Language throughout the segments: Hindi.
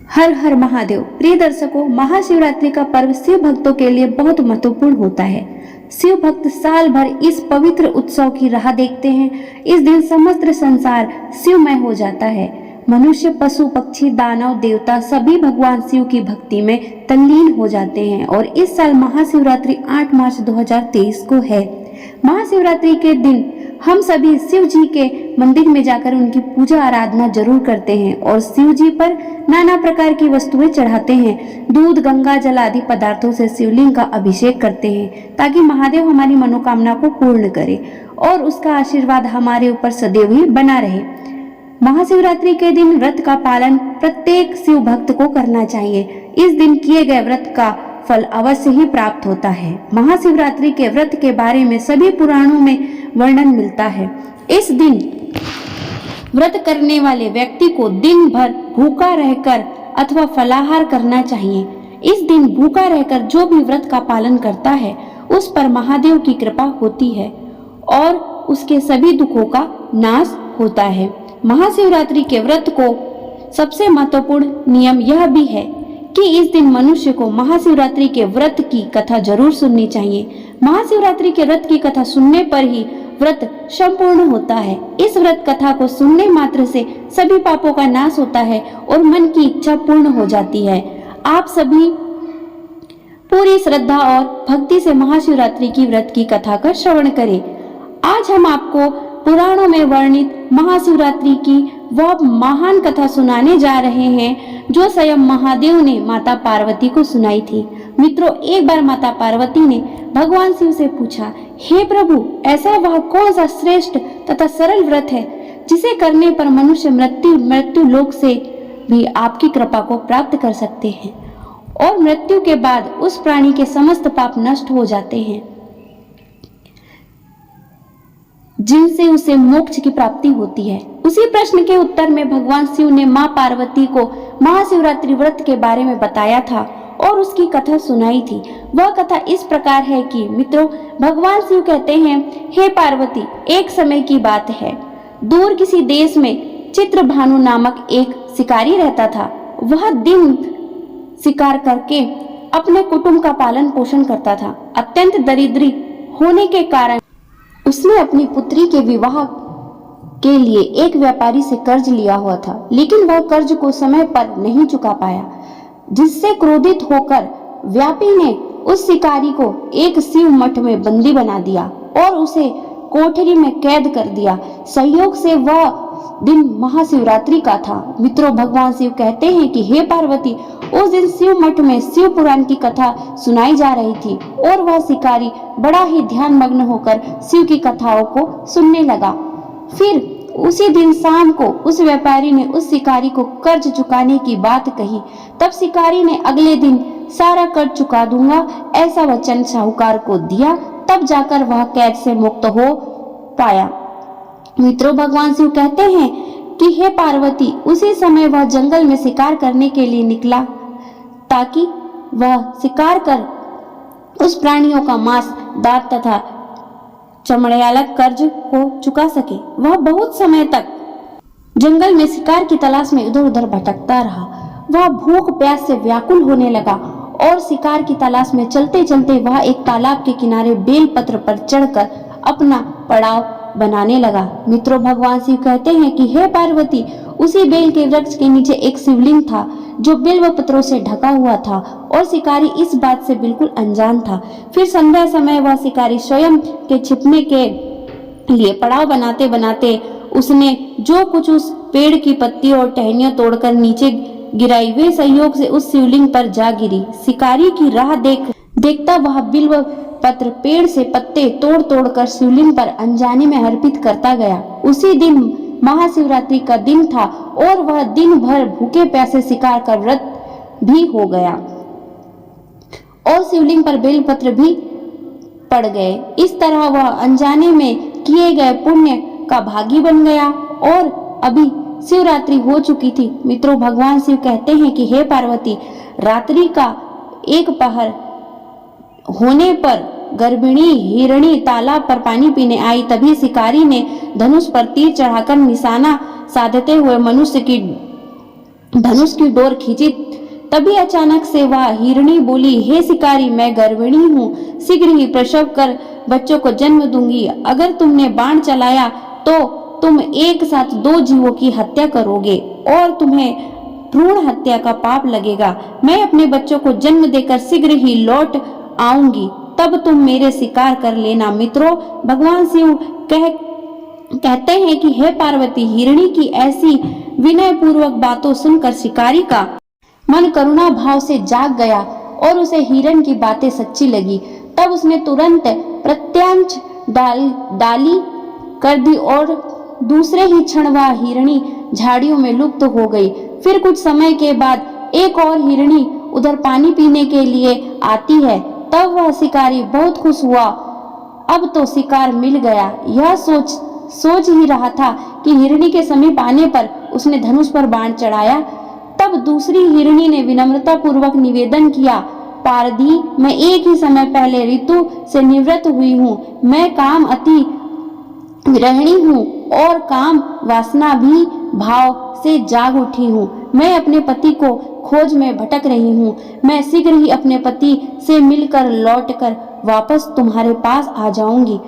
हर हर महादेव। प्रिय दर्शकों, महाशिवरात्रि का पर्व शिव भक्तों के लिए बहुत महत्वपूर्ण होता है। शिव भक्त साल भर इस पवित्र उत्सव की राह देखते हैं। इस दिन समस्त संसार शिवमय हो जाता है। मनुष्य, पशु, पक्षी, दानव, देवता सभी भगवान शिव की भक्ति में तल्लीन हो जाते हैं। और इस साल महाशिवरात्रि 8 मार्च 2023 को है। महाशिवरात्रि के दिन हम सभी शिव जी के मंदिर में जाकर उनकी पूजा आराधना जरूर करते हैं और शिव जी पर नाना प्रकार की वस्तुएं चढ़ाते हैं। दूध, गंगा जल आदि पदार्थों से शिवलिंग का अभिषेक करते हैं ताकि महादेव हमारी मनोकामना को पूर्ण करे और उसका आशीर्वाद हमारे ऊपर सदैव ही बना रहे। महाशिवरात्रि के दिन व्रत का पालन प्रत्येक शिव भक्त को करना चाहिए। इस दिन किए गए व्रत का फल अवश्य ही प्राप्त होता है। महाशिवरात्रि के व्रत के बारे में सभी पुराणों में वर्णन मिलता है। इस दिन व्रत करने वाले व्यक्ति को दिन भर भूखा रहकर अथवा फलाहार करना चाहिए। इस दिन भूखा रहकर जो भी व्रत का पालन करता है उस पर महादेव की कृपा होती है और उसके सभी दुखों का नाश होता है। महाशिवरात्रि के व्रत को सबसे महत्वपूर्ण नियम यह भी है कि इस दिन मनुष्य को महाशिवरात्रि के व्रत की कथा जरूर सुननी चाहिए। महाशिवरात्रि के व्रत की कथा सुनने पर ही व्रत संपूर्ण होता है। इस व्रत कथा को सुनने मात्र से सभी पापों का नाश होता है और मन की इच्छा पूर्ण हो जाती है। आप सभी पूरी श्रद्धा और भक्ति से महाशिवरात्रि की व्रत की कथा का श्रवण करें। आज हम आपको पुराणों में वर्णित महाशिवरात्रि की वह महान कथा सुनाने जा रहे हैं जो स्वयं महादेव ने माता पार्वती को सुनाई थी। मित्रों, एक बार माता पार्वती ने भगवान शिव से पूछा, हे प्रभु, ऐसा वह कौन सा श्रेष्ठ तथा सरल व्रत है जिसे करने पर मनुष्य मृत्यु लोक से भी आपकी कृपा को प्राप्त कर सकते हैं और मृत्यु के बाद उस प्राणी के समस्त पाप नष्ट हो जाते हैं, जिनसे उसे मोक्ष की प्राप्ति होती है। उसी प्रश्न के उत्तर में भगवान शिव ने मां पार्वती को महाशिवरात्रि व्रत के बारे में बताया था और उसकी कथा सुनाई थी। वह कथा इस प्रकार है कि मित्रों, भगवान शिव कहते हैं, हे पार्वती, एक समय की बात है, दूर किसी देश में चित्रभानु नामक एक शिकारी रहता था। वह दिन शिकार करके अपने कुटुंब का पालन पोषण करता था। अत्यंत दरिद्री होने के कारण उसने अपनी पुत्री के विवाह के लिए एक व्यापारी से कर्ज लिया हुआ था, लेकिन वह कर्ज को समय पर नहीं चुका पाया, जिससे क्रोधित होकर व्यापी ने उस शिकारी को एक शिव मठ में बंदी बना दिया और उसे कोठरी में कैद कर दिया। संयोग से वह दिन महाशिवरात्रि का था। मित्रों, भगवान शिव कहते हैं कि हे पार्वती, उस दिन शिव मठ में शिव पुराण की कथा सुनाई जा रही थी और वह शिकारी बड़ा ही ध्यान मग्न होकर शिव की कथाओं को सुनने लगा। फिर उसी दिन शाम को उस व्यापारी ने उस शिकारी को कर्ज चुकाने की बात कही। तब शिकारी ने अगले दिन सारा कर्ज चुका दूंगा ऐसा वचन साहूकार को दिया। तब जाकर वह कैद से मुक्त हो पाया। मित्रों, भगवान शिव कहते हैं कि हे पार्वती, उसी समय वह जंगल में शिकार करने के लिए निकला ताकि वह शिकार कर उस प्राणियों का मांस, दांत तथा चमड़े कर्ज को चुका सके। वह बहुत समय तक जंगल में शिकार की तलाश में इधर उधर भटकता रहा। वह भूख प्यास से व्याकुल होने लगा और शिकार की तलाश में चलते चलते वह एक तालाब के किनारे बेलपत्र पर चढ़कर अपना पड़ाव बनाने लगा। मित्रों, भगवान शिव कहते हैं कि हे पार्वती, उसी बेल के वृक्ष के नीचे एक शिवलिंग था जो बिल्व पत्रों से ढका हुआ था और शिकारी इस बात से बिल्कुल अनजान था। फिर संध्या समय वह शिकारी स्वयं के छिपने के लिए पड़ाव बनाते बनाते उसने जो कुछ उस पेड़ की पत्ती और टहनियां तोड़कर नीचे गिराई, वे संयोग से उस शिवलिंग पर जा गिरी। शिकारी की राह देखता वह बिल्व पत्र पेड़ से पत्ते तोड़ तोड़ कर शिवलिंग पर अनजाने में अर्पित करता गया। उसी दिन महाशिवरात्रि का दिन था और वह दिन भर भूखे प्यासे शिकार का व्रत भी हो गया और शिवलिंग पर बेलपत्र भी पड़ गए। इस तरह वह अनजाने में किए गए पुण्य का भागी बन गया और अभी शिवरात्रि हो चुकी थी। मित्रों, भगवान शिव कहते हैं कि हे पार्वती, रात्रि का एक पहर होने पर गर्भिणी हिरणी तालाब पर पानी पीने आई। तभी शिकारी ने धनुष पर तीर चढ़ाकर निशाना साधते हुए मनुष्य की धनुष की डोर खींची, तभी अचानक से वह हिरणी बोली, हे शिकारी, मैं गर्भिणी हूँ, शीघ्र ही प्रसव कर बच्चों को जन्म दूंगी। अगर तुमने बाण चलाया तो तुम एक साथ 2 जीवों की हत्या करोगे और तुम्हें भ्रूण हत्या का पाप लगेगा। मैं अपने बच्चों को जन्म देकर शीघ्र ही लौट आऊंगी, तब तुम मेरे शिकार कर लेना। मित्रों, भगवान शिव कहते हैं कि हे पार्वती, हिरणी की ऐसी विनय पूर्वक बातों सुनकर शिकारी का मन करुणा भाव से जाग गया और उसे हिरण की बातें सच्ची लगी। तब उसने तुरंत प्रत्यांश डाली कर दी और दूसरे ही क्षण वह हिरणी झाड़ियों में लुप्त हो गई। फिर कुछ समय के बाद एक और हिरणी उधर पानी पीने के लिए आती है। तब वह शिकारी बहुत खुश हुआ, अब तो शिकार मिल गया। यह सोच ही रहा था कि हिरणी के समीप आने पर उसने धनुष पर बाण चढ़ाया। तब दूसरी हिरणी ने विनम्रता पूर्वक निवेदन किया, पारधी, मैं एक ही समय पहले ऋतु से निवृत्त हुई हूँ। मैं काम अति विरहिणी हूँ और काम वासना भी भाव से जाग उठी हूँ। मैं अपने पति को खोज में भटक रही हूँ। मैं शीघ्र ही अपने पति से मिलकर लौटकर वापस तुम्हारे पास आ जाऊंगी।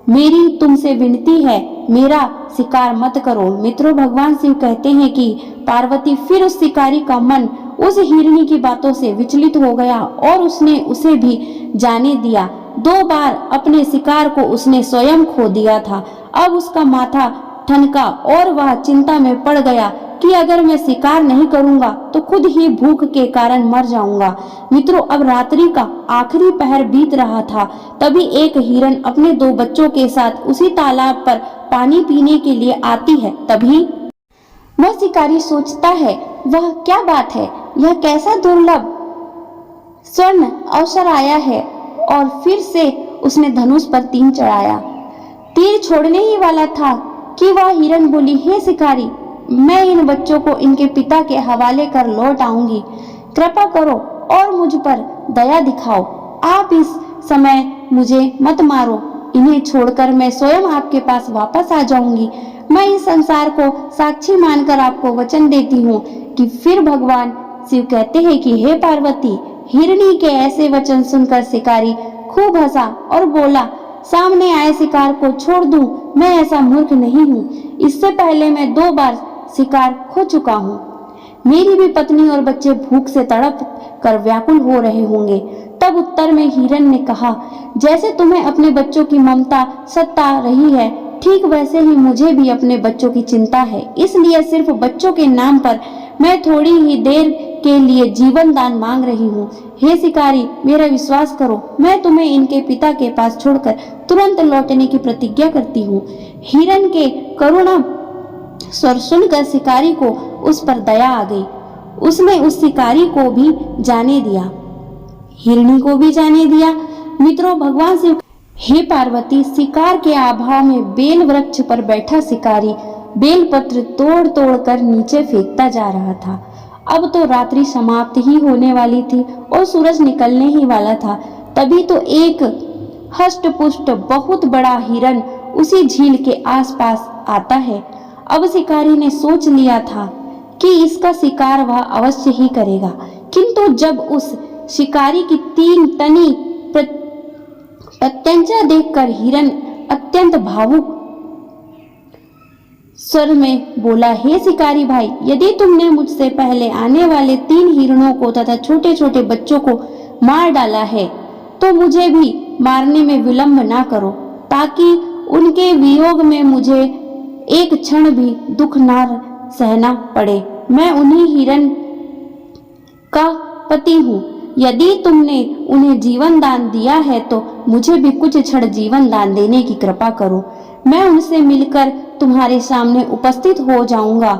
मेरी तुमसे विनती है, मेरा शिकार मत करो। मित्रों, भगवान शिव कहते हैं कि पार्वती फिर उस शिकारी का मन उस हिरणी की बातों से विचलित हो गया और उसने उसे भी जाने दिया। 2 बार अपने शिकार को उसने स्वयं खो दिया था। अब उसका माथा ठनका और वह चिंता में पड़ गया कि अगर मैं शिकार नहीं करूंगा तो खुद ही भूख के कारण मर जाऊंगा। मित्रों, अब रात्रि का आखिरी पहर बीत रहा था। तभी एक हिरण अपने 2 बच्चों के साथ उसी तालाब पर पानी पीने के लिए आती है। तभी वह शिकारी सोचता है, वह क्या बात है, यह कैसा दुर्लभ स्वर्ण अवसर आया है। और फिर से उसने धनुष पर तीर चढ़ाया। तीर छोड़ने ही वाला था कि वह हिरण बोली, हे शिकारी, मैं इन बच्चों को इनके पिता के हवाले कर लौट आऊंगी। कृपा करो और मुझ पर दया दिखाओ। आप इस समय मुझे मत मारो। इन्हें छोड़कर मैं स्वयं आपके पास वापस आ जाऊंगी। मैं इस संसार को साक्षी मानकर आपको वचन देती हूँ कि फिर भगवान शिव कहते हैं कि हे पार्वती, हिरणी के ऐसे वचन सुनकर शिकारी खूब हंसा और बोला, सामने आए शिकार को छोड़ दूं, मैं ऐसा मूर्ख नहीं हूँ। इससे पहले मैं 2 बार शिकार खो चुका हूँ। मेरी भी पत्नी और बच्चे भूख से तड़प कर व्याकुल हो रहे होंगे। तब उत्तर में हिरण ने कहा, जैसे तुम्हें अपने बच्चों की ममता सता रही है, ठीक वैसे ही मुझे भी अपने बच्चों की चिंता है। इसलिए सिर्फ बच्चों के नाम पर मैं थोड़ी ही देर के लिए जीवन दान मांग रही हूँ। हे शिकारी, मेरा विश्वास करो, मैं तुम्हें इनके पिता के पास छोड़कर तुरंत लौटने की प्रतिज्ञा करती हूँ। हिरण के करुणा स्वर सुनकर शिकारी को उस पर दया आ गई। उसने उस शिकारी को भी जाने दिया, हिरणी को भी जाने दिया। मित्रों, भगवान शिव, हे पार्वती, शिकार के अभाव में बेल वृक्ष पर बैठा शिकारी बेलपत्र तोड़ तोड़ कर नीचे फेंकता जा रहा था। अब तो रात्रि समाप्त ही होने वाली थी और सूरज निकलने ही वाला था। तभी तो एक हष्ट पुष्ट बहुत बड़ा हिरण उसी झील के आसपास आता है। अब शिकारी ने सोच लिया था कि इसका शिकार वह अवश्य ही करेगा, किंतु जब उस शिकारी की 3 तनी प्रत्यंचा देखकर हिरण अत्यंत भावुक स्वर में बोला, हे शिकारी भाई, यदि तुमने मुझसे पहले आने वाले 3 हिरणों को तथा छोटे छोटे बच्चों को मार डाला है तो मुझे भी मारने में विलंब ना करो, ताकि उनके वियोग में मुझे एक क्षण भी दुख ना सहना पड़े। मैं उन्हीं हिरण का पति हूँ। यदि तुमने उन्हें जीवन दान दिया है तो मुझे भी कुछ क्षण जीवन दान देने की कृपा करो। मैं उनसे मिलकर तुम्हारे सामने उपस्थित हो जाऊंगा,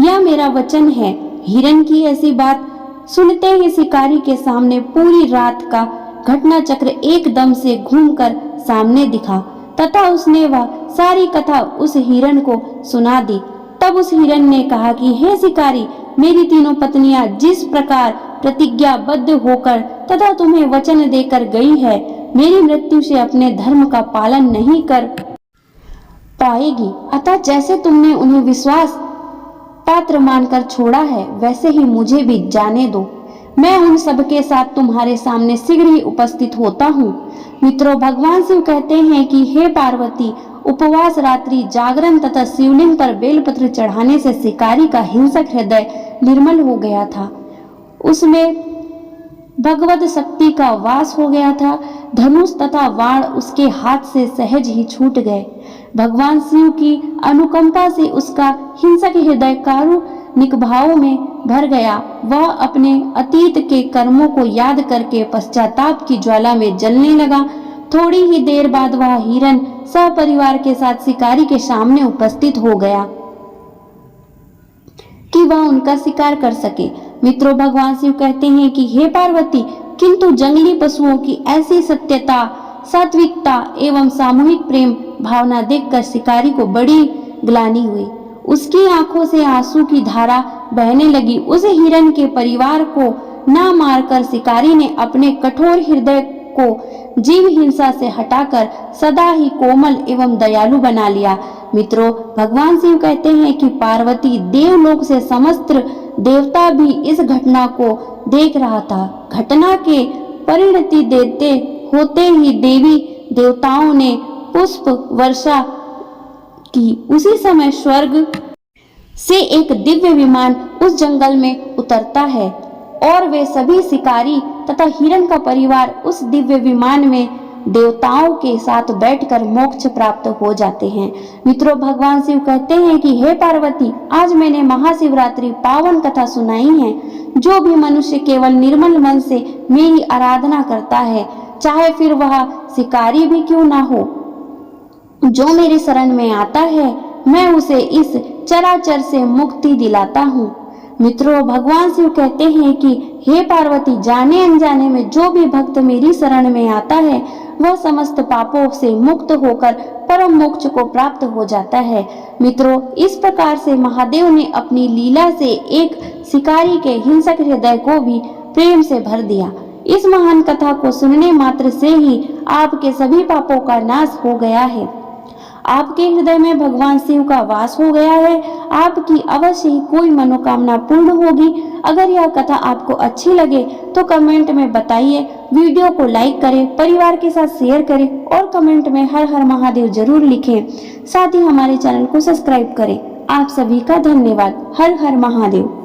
यह मेरा वचन है। हिरण की ऐसी बात सुनते ही शिकारी के सामने पूरी रात का घटना चक्र एकदम से घूमकर सामने दिखा तथा उसने वह सारी कथा उस हिरण को सुना दी। तब उस हिरण ने कहा कि हे शिकारी, मेरी 3 पत्नियां जिस प्रकार प्रतिज्ञाबद्ध होकर तथा तुम्हें वचन देकर गई है, मेरी मृत्यु से अपने धर्म का पालन नहीं कर पाएगी। अतः जैसे तुमने उन्हें विश्वास पात्र मानकर छोड़ा है, वैसे ही मुझे भी जाने दो। मैं उन सब के साथ तुम्हारे सामने शीघ्र ही उपस्थित होता हूँ। मित्रों, भगवान शिव कहते हैं कि हे पार्वती, उपवास, रात्रि जागरण तथा शिवलिंग पर बेलपत्र चढ़ाने से शिकारी का हिंसक हृदय निर्मल हो गया था। उसमें भगवत शक्ति का वास हो गया था। धनुष तथा बाण उसके हाथ से सहज ही छूट गए। भगवान शिव की अनुकंपा से उसका हिंसक हृदय कारुणिक भावों में भर गया। वह अपने अतीत के कर्मों को याद करके पश्चाताप की ज्वाला में जलने लगा। थोड़ी ही देर बाद वह हिरण सपरिवार के साथ शिकारी के सामने उपस्थित हो गया कि वह उनका शिकार कर सके। मित्रों, भगवान शिव कहते हैं कि हे पार्वती, किंतु जंगली पशुओं की ऐसी सत्यता, सात्विकता एवं सामूहिक प्रेम भावना देखकर शिकारी को बड़ी ग्लानि हुई। उसकी आंखों से आंसू की धारा बहने लगी। उस हिरण के परिवार को न मारकर शिकारी ने अपने कठोर हृदय को जीव हिंसा से हटाकर सदा ही कोमल एवं दयालु बना लिया। मित्रों, भगवान शिव कहते हैं कि पार्वती देवलोक से समस्त देवता भी इस घटना को देख रहा था। घटना के परिणति देते होते ही देवी देवताओं ने पुष्प वर्षा की। उसी समय स्वर्ग से एक दिव्य विमान उस जंगल में उतरता है और वे सभी शिकारी तथा हिरण का परिवार उस दिव्य विमान में देवताओं के साथ बैठकर मोक्ष प्राप्त हो जाते हैं। मित्रों, भगवान शिव कहते हैं कि हे पार्वती, आज मैंने महाशिवरात्रि पावन कथा सुनाई है। जो भी मनुष्य केवल निर्मल मन से मेरी आराधना करता है, चाहे फिर वह शिकारी भी क्यों ना हो, जो मेरे शरण में आता है, मैं उसे इस चराचर से मुक्ति दिलाता हूँ। मित्रों, भगवान शिव कहते हैं कि हे पार्वती, जाने अनजाने में जो भी भक्त मेरी शरण में आता है, वह समस्त पापों से मुक्त होकर परम मोक्ष को प्राप्त हो जाता है। मित्रों, इस प्रकार से महादेव ने अपनी लीला से एक शिकारी के हिंसक हृदय को भी प्रेम से भर दिया। इस महान कथा को सुनने मात्र से ही आपके सभी पापों का नाश हो गया है। आपके हृदय में भगवान शिव का वास हो गया है। आपकी अवश्य ही कोई मनोकामना पूर्ण होगी। अगर यह कथा आपको अच्छी लगे तो कमेंट में बताइए, वीडियो को लाइक करें, परिवार के साथ शेयर करें और कमेंट में हर हर महादेव जरूर लिखें। साथ ही हमारे चैनल को सब्सक्राइब करें। आप सभी का धन्यवाद। हर हर महादेव।